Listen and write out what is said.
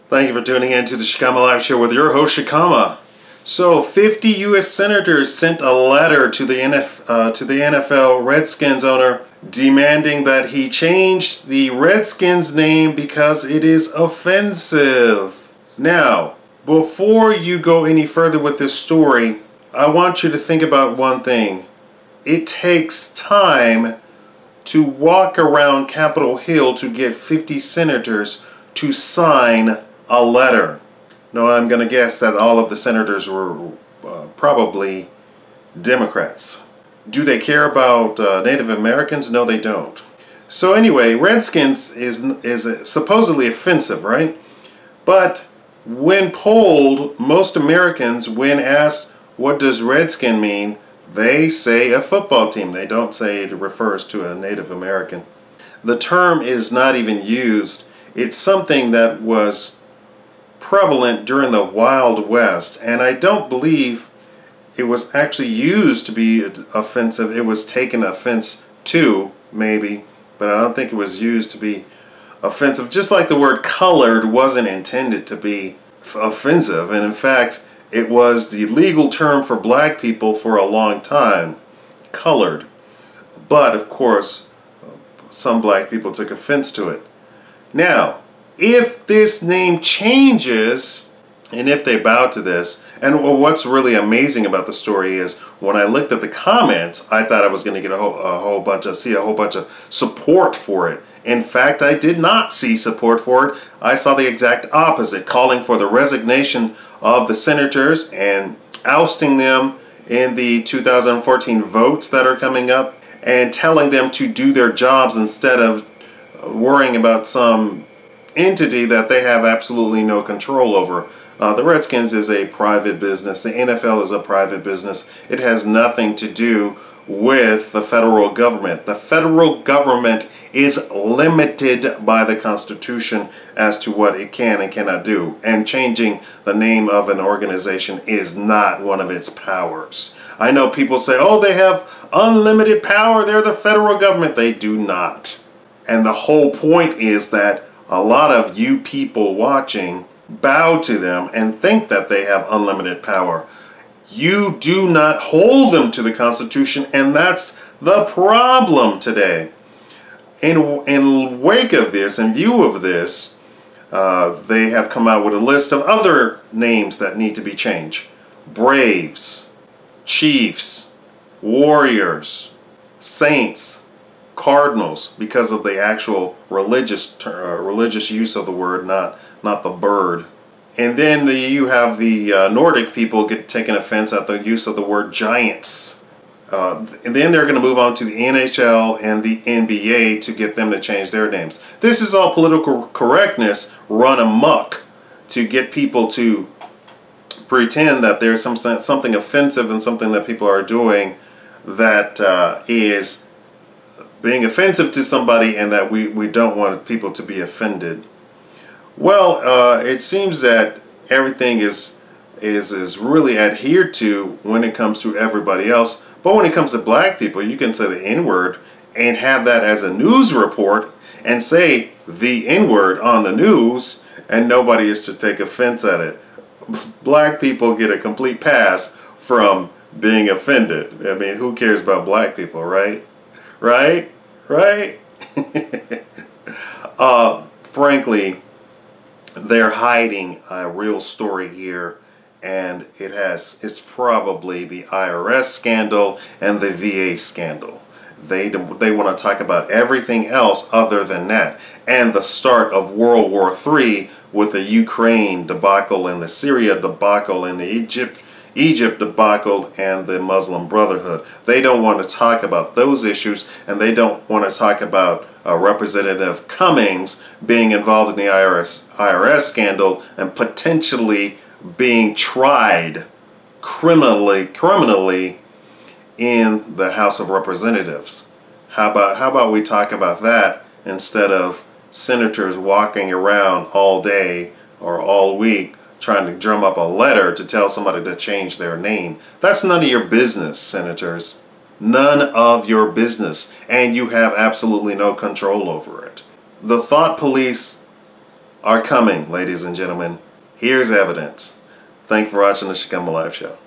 Thank you for tuning in to the Shikama Live Show with your host, Shikama. So, 50 U.S. senators sent a letter to the NFL Redskins owner demanding that he change the Redskins name because it is offensive. Now, before you go any further with this story, I want you to think about one thing. It takes time to walk around Capitol Hill to get 50 senators to sign a letter. No, I'm going to guess that all of the senators were probably Democrats. Do they care about Native Americans? No, they don't. So anyway, Redskins is supposedly offensive, right? But when polled, most Americans, when asked what does Redskin mean, they say a football team. They don't say it refers to a Native American. The term is not even used. It's something that was prevalent during the Wild West, and I don't believe it was actually used to be offensive. It was taken offense to, maybe, but I don't think it was used to be offensive. Just like the word colored wasn't intended to be offensive, and in fact, it was the legal term for black people for a long time, colored. But, of course, some black people took offense to it. Now, if this name changes, and if they bow to this, and what's really amazing about the story is when I looked at the comments, I thought I was going to get a whole bunch of support for it. In fact, I did not see support for it. I saw the exact opposite, calling for the resignation of the senators and ousting them in the 2014 votes that are coming up, and telling them to do their jobs instead of worrying about some entity that they have absolutely no control over. The Redskins is a private business. The NFL is a private business. It has nothing to do with the federal government. The federal government is limited by the Constitution as to what it can and cannot do. And changing the name of an organization is not one of its powers. I know people say, oh, they have unlimited power. They're the federal government. They do not. And the whole point is that a lot of you people watching bow to them and think that they have unlimited power. You do not hold them to the Constitution, and that's the problem today. In wake of this, in view of this, they have come out with a list of other names that need to be changed. Braves, Chiefs, Warriors, Saints, Cardinals, because of the actual religious use of the word, not the bird. And then you have the Nordic people taking offense at the use of the word Giants. And then they're going to move on to the NHL and the NBA to get them to change their names. This is all political correctness run amok to get people to pretend that there's something offensive and something that people are doing that is being offensive to somebody, and that we don't want people to be offended. Well, it seems that everything is really adhered to when it comes to everybody else. But when it comes to black people, you can say the N-word and have that as a news report and say the N-word on the news, and nobody is to take offense at it. Black people get a complete pass from being offended. I mean, who cares about black people, right? Right? Frankly, they're hiding a real story here, and it's probably the IRS scandal and the VA scandal. They want to talk about everything else other than that, and the start of World War III with the Ukraine debacle and the Syria debacle and the Egypt debacle and the Muslim Brotherhood. They don't want to talk about those issues, and they don't want to talk about Representative Cummings being involved in the IRS scandal and potentially being tried criminally in the House of Representatives. How about we talk about that instead of senators walking around all day or all week trying to drum up a letter to tell somebody to change their name. That's none of your business, senators. None of your business. And you have absolutely no control over it. The thought police are coming, ladies and gentlemen. Here's evidence. Thank you for watching the Shikama Live Show.